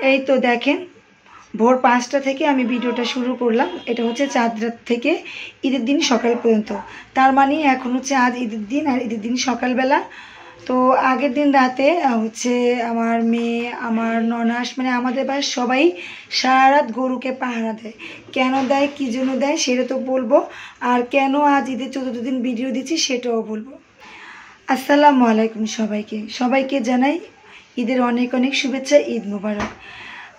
এই তো দেখেন ভোর 5টা থেকে আমি ভিডিওটা শুরু করলাম। এটা হচ্ছে চাঁদ রাত থেকে ঈদের দিন সকাল পর্যন্ত। তার মানে এখন হচ্ছে আজ ঈদের দিন, আর ঈদের দিন সকালবেলা। তো আগের দিন রাতে হচ্ছে আমার মেয়ে, আমার ননাস, মানে আমাদের বাড়ির সবাই সারা রাত গরুকে পাহারা দেয়। কেন দেয়, কী জন্য দেয় সেটা তো বলবো, আর কেন আজ ঈদের 14 দিন ভিডিও দিচ্ছি সেটাও বলবো। আসসালামু আলাইকুম সবাইকে জানাই ঈদের অনেক অনেক শুভেচ্ছা, ঈদ মোবারক।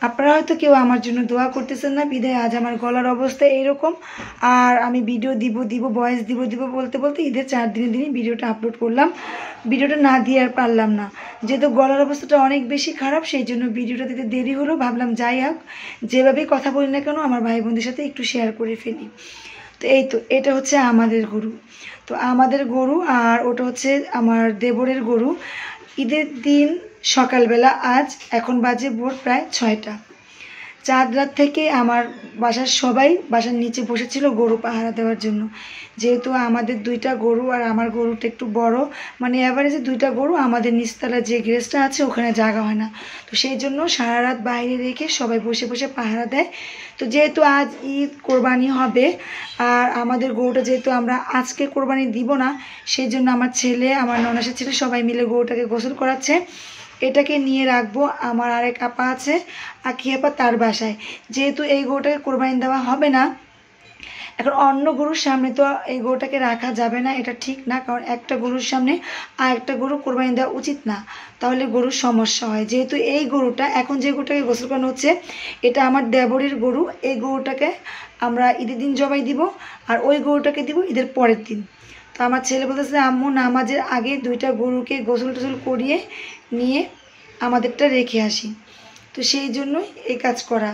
আপনারা হয়তো কেউ আমার জন্য দোয়া করতেছেন না, বিদায় আজ আমার গলার অবস্থা এইরকম। আর আমি ভিডিও দিব ভয়েস দিব বলতে বলতে ঈদের 4 দিনই ভিডিওটা আপলোড করলাম। ভিডিওটা না দিয়ে আর পারলাম না, যেহেতু গলার অবস্থাটা অনেক বেশি খারাপ, সেই জন্য ভিডিওটা দিতে দেরি হলো। ভাবলাম যাই হোক, যেভাবেই কথা বলি না কেন আমার ভাই বোনদের সাথে একটু শেয়ার করে ফেলি। তো এই তো এটা হচ্ছে আমাদের গরু। তো আমাদের গরু আর ওটা হচ্ছে আমার দেবরের গরু। ঈদের দিন সকালবেলা আজ এখন বাজে ভোর প্রায় 6টা। চাঁদ রাত থেকে আমার বাসার সবাই বাসার নিচে বসেছিল গরু পাহারা দেওয়ার জন্য। যেহেতু আমাদের 2টা গরু আর আমার গরুটা একটু বড়, মানে অ্যাভারেজে 2টা গরু, আমাদের নিচতলা যে গ্যারেজটা আছে ওখানে জায়গা হয় না, তো সেই জন্য সারা রাত বাইরে রেখে সবাই বসে বসে পাহারা দেয়। তো যেহেতু আজ ঈদ, কোরবানি হবে, আর আমাদের গরুটা যেহেতু আমরা আজকে কোরবানি দিব না, সেই জন্য আমার ছেলে, আমার ননাসের ছেলে সবাই মিলে গরুটাকে গোসল করাচ্ছে। এটাকে নিয়ে রাখবো আমার আরেক আপা আছে, আখি আপা, তার বাসায়। যেহেতু এই গরুটাকে কোরবানি দেওয়া হবে না, এখন অন্য গরুর সামনে তো এই গরুটাকে রাখা যাবে না, এটা ঠিক না। কারণ একটা গরুর সামনে আর একটা গরু কোরবানি দেওয়া উচিত না, তাহলে গরুর সমস্যা হয়। যেহেতু এই গরুটা, এখন যে গরুটাকে গোসল করানো হচ্ছে, এটা আমার দেবরের গরু। এই গরুটাকে আমরা ঈদের দিন জবাই দিব, আর ওই গরুটাকে দিব ঈদের পরের দিন। তো আমার ছেলে বলতেছে, আম্মু নামাজের আগে 2টা গরুকে গোসল টোসল করিয়ে নিয়ে আমাদেরটা রেখে আসি। তো সেই জন্যই এই কাজ করা।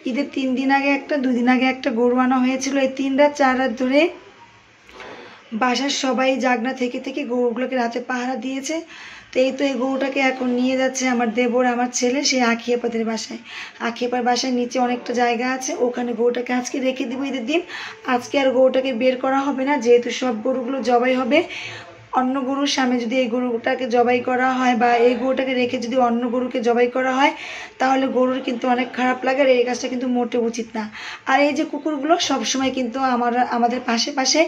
ঈদের 3 দিন আগে একটা, 2 দিন আগে একটা গরু আনা হয়েছিল। এই 3 রাত 4 রাত ধরে বাসার সবাই জাগনা থেকে থেকে গরুগুলোকে রাতে পাহারা দিয়েছে। তো এই তো এই গরুটাকে এখন নিয়ে যাচ্ছে আমার দেবর, আমার ছেলে, সেই আখি আপাদের বাসায়। আখি আপার বাসায় নিচে অনেকটা জায়গা আছে, ওখানে গরুটাকে আজকে রেখে দেবো ঈদের দিন। আজকে আর গরুটাকে বের করা হবে না, যেহেতু সব গরুগুলো জবাই হবে। অন্য গরুর সামনে যদি এই গরুটাকে জবাই করা হয়, বা এই গরুটাকে রেখে যদি অন্য গরুকে জবাই করা হয়, তাহলে গরুর কিন্তু অনেক খারাপ লাগে, আর এই কাজটা কিন্তু মোটেও উচিত না। আর এই যে কুকুরগুলো সবসময় কিন্তু আমাদের পাশে পাশে,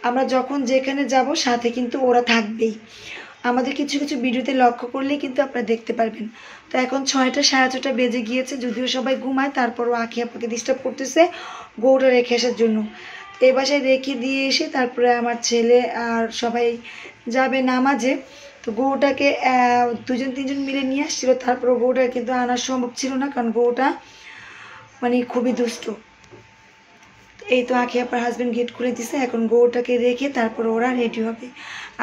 আমরা যখন যেখানে যাব সাথে কিন্তু ওরা থাকবেই। আমাদের কিছু কিছু ভিডিওতে লক্ষ্য করলেই কিন্তু আপনারা দেখতে পারবেন। তো এখন 6টা, সাড়ে 6টা বেজে গিয়েছে, যদিও সবাই ঘুমায়, তারপরও আখি আপাকে ডিস্টার্ব করতেছে গরুটা রেখে আসার জন্য। এই বাসায় রেখে দিয়ে এসে তারপরে আমার ছেলে আর সবাই যাবে নামাজে। তো গরুটাকে 2-3জন মিলে নিয়ে আসছিল, তারপরে গরুটা কিন্তু আনা সম্ভব ছিল না, কারণ গরুটা মানে খুবই দুষ্ট। এই তো আখি আপার হাজব্যান্ড গেট খুলে দিছে, এখন গরুটাকে রেখে তারপর ওরা রেডি হবে।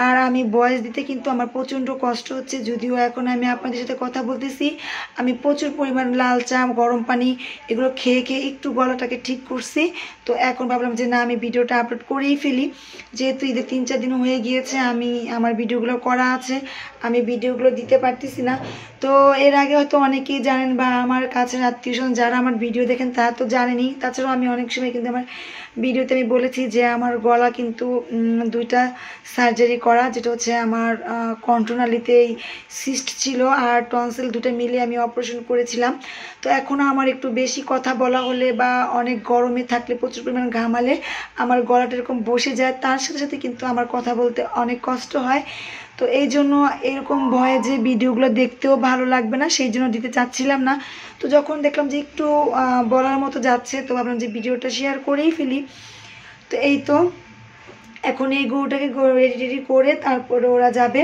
আর আমি ভয়েস দিতে কিন্তু আমার প্রচণ্ড কষ্ট হচ্ছে, যদিও এখন আমি আপনাদের সাথে কথা বলতেছি। আমি প্রচুর পরিমাণ লাল চা, গরম পানি এগুলো খেয়ে খেয়ে একটু গলাটাকে ঠিক করছি। তো এখন ভাবলাম যে না, আমি ভিডিওটা আপলোড করেই ফেলি, যেহেতু ঈদের 3-4 দিন হয়ে গিয়েছে, আমার ভিডিওগুলো করা আছে, আমি ভিডিওগুলো দিতে পারতেছি না। তো এর আগে হয়তো অনেকেই জানেন, বা আমার কাছের আত্মীয়স্বজন যারা আমার ভিডিও দেখেন তারা তো জানেনই। তাছাড়াও আমি অনেক সময় কিন্তু আমার ভিডিওতে আমি বলেছি যে আমার গলা কিন্তু 2টা সার্জারি করা, যেটা হচ্ছে আমার কণ্ঠনালীতেই সিস্ট ছিল আর টনসিল, 2টা মিলে আমি অপারেশন করেছিলাম। তো এখনও আমার একটু বেশি কথা বলা হলে বা অনেক গরমে থাকলে, প্রচুর পরিমাণ ঘামালে আমার গলাটা এরকম বসে যায়, তার সাথে সাথে কিন্তু আমার কথা বলতে অনেক কষ্ট হয়। তো এই জন্য এরকম ভয়ে যে ভিডিওগুলো দেখতেও ভালো লাগবে না, সেই জন্য দিতে চাচ্ছিলাম না। তো যখন দেখলাম যে একটু বলার মতো যাচ্ছে, তো ভাবলাম যে ভিডিওটা শেয়ার করেই ফেলি। তো এই তো এখন এই গরুটাকে রেডি করে তারপরে ওরা যাবে।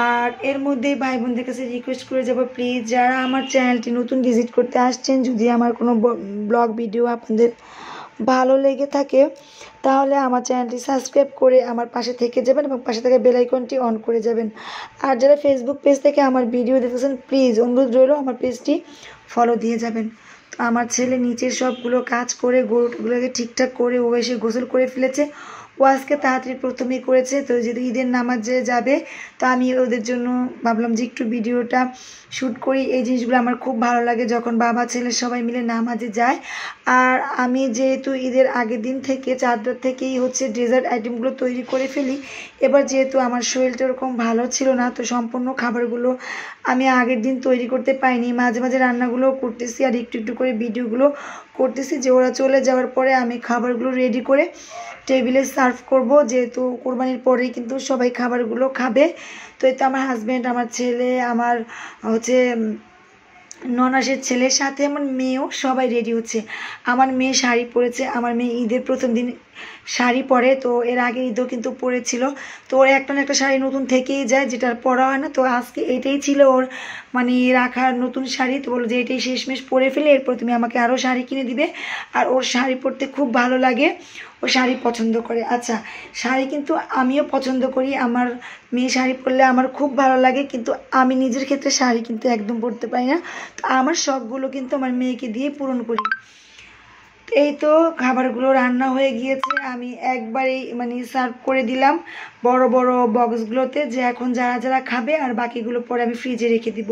আর এর মধ্যেই ভাই বোনদের কাছে রিকোয়েস্ট করে যাব, প্লিজ যারা আমার চ্যানেলটি নতুন ভিজিট করতে আসছেন, যদি আমার কোনো ব্লগ ভিডিও আপনাদের ভালো লেগে থাকে, তাহলে আমার চ্যানেলটি সাবস্ক্রাইব করে আমার পাশে থেকে যাবেন এবং পাশে থাকা বেল আইকনটি অন করে যাবেন। আর যারা ফেসবুক পেজ থেকে আমার ভিডিও দেখতেছেন, প্লিজ অনুরোধ রইল আমার পেজটি ফলো দিয়ে যাবেন। তো আমার ছেলে নিচের সবগুলো কাজ করে গরুগুলোকে ঠিকঠাক করে ও এসে গোসল করে ফেলেছে। ও আজকে তাড়াতাড়ি প্রথমেই করেছে, তো যেহেতু ঈদের নামাজে যাবে, তো আমি ওদের জন্য ভাবলাম যে একটু ভিডিওটা শ্যুট করি। এই জিনিসগুলো আমার খুব ভালো লাগে, যখন বাবা ছেলে সবাই মিলে নামাজে যায়। আর আমি যেহেতু ঈদের আগের দিন থেকে, 4 রাত থেকেই হচ্ছে ডেজার্ট আইটেমগুলো তৈরি করে ফেলি, এবার যেহেতু আমার শরীরটা ওরকম ভালো ছিল না, তো সম্পূর্ণ খাবারগুলো আমি আগের দিন তৈরি করতে পাইনি। মাঝে মাঝে রান্নাগুলোও করতেছি আর একটু একটু করে ভিডিওগুলো করতেছি, যে ওরা চলে যাওয়ার পরে আমি খাবারগুলো রেডি করে টেবিলে সার্ভ করব, যেহেতু কোরবানির পরেই কিন্তু সবাই খাবারগুলো খাবে। তো এই তো আমার হাজব্যান্ড, আমার ছেলে, আমার হচ্ছে ননাসের ছেলের সাথে আমার মেয়েও সবাই রেডি হচ্ছে। আমার মেয়ে শাড়ি পরেছে, আমার মেয়ে ঈদের প্রথম দিন শাড়ি পরে, তো এর আগে ঈদও কিন্তু পরেছিল। তো ওর একটা না একটা শাড়ি নতুন থেকেই যায়, যেটা পরা হয় না। তো আজকে এটাই ছিল ওর মানে রাখার নতুন শাড়ি। তো বললো যে এটাই শেষমেশ পরে ফেলে, এরপর তুমি আমাকে আরও শাড়ি কিনে দিবে। আর ওর শাড়ি পরতে খুব ভালো লাগে, ও শাড়ি পছন্দ করে। আচ্ছা, শাড়ি কিন্তু আমিও পছন্দ করি, আমার মেয়ে শাড়ি পরলে আমার খুব ভালো লাগে, কিন্তু আমি নিজের ক্ষেত্রে শাড়ি কিন্তু একদম পরতে পারি না। তো আমার শখগুলো কিন্তু আমার মেয়েকে দিয়ে পূরণ করি। এই তো খাবারগুলো রান্না হয়ে গিয়েছে, আমি একবারেই মানে সার্ভ করে দিলাম বড় বড় বক্সগুলোতে, যে এখন যারা যারা খাবে, আর বাকিগুলো পরে আমি ফ্রিজে রেখে দিব।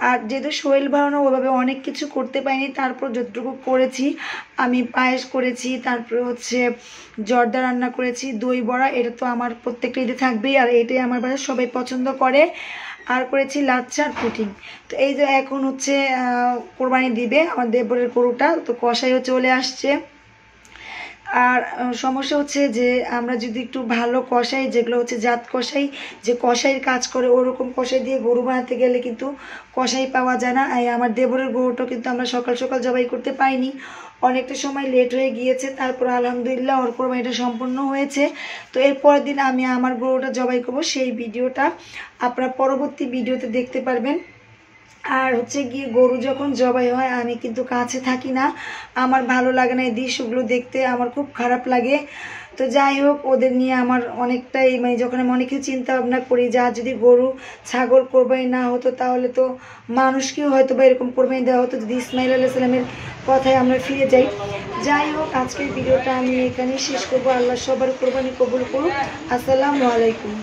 আর যেহেতু শরীর ভালো না, ওইভাবে অনেক কিছু করতে পারিনি, তারপর যতটুকু করেছি আমি পায়েস করেছি, তারপরে হচ্ছে জর্দা রান্না করেছি, দই বড়া, এটা তো আমার প্রত্যেকটা ঈদে থাকবেই, আর এটাই আমার বাসায় সবাই পছন্দ করে। আর করেছি লাচ্ছা আর পুটিং। তো এই যে এখন হচ্ছে কোরবানি দিবে আমার দেবরের গরুটা, তো কষাইও চলে আসছে। আর সমস্যা হচ্ছে যে আমরা যদি একটু ভালো কষাই, যেগুলো হচ্ছে জাত কষাই, যে কষাইয়ের কাজ করে, ওরকম কষাই দিয়ে গরু বানাতে গেলে কিন্তু কষাই পাওয়া যায় না। আমার দেবরের গরুটা কিন্তু আমরা সকাল সকাল জবাই করতে পাইনি, অনেকটা সময় লেট হয়ে গিয়েছে। তারপর আলহামদুলিল্লাহ ওর কোরবানিটা সম্পূর্ণ হয়েছে। তো এর পরের দিন আমি আমার গরুটা জবাই করবো, সেই ভিডিওটা আপনারা পরবর্তী ভিডিওতে দেখতে পারবেন। আর হচ্ছে গিয়ে গরু যখন জবাই হয় আমি কিন্তু কাছে থাকি না, আমার ভালো লাগে না এই দৃশ্যগুলো দেখতে, আমার খুব খারাপ লাগে। তো যাই হোক, ওদের নিয়ে আমার অনেকটাই মানে যখন আমি অনেক কিছু চিন্তা ভাবনা করি, যা যদি গরু ছাগল কোরবানি না হতো তাহলে তো মানুষকেও হয়তো বা এরকম কোরবানি দেওয়া হতো, যদি ইসমাইল আলাইহিস সালামের কথায় আমরা ফিরে যাই। যাই হোক, আজকের ভিডিওটা আমি এখানেই শেষ করবো। আল্লাহ সবার কোরবানি কবুল করুন। আসসালামু আলাইকুম।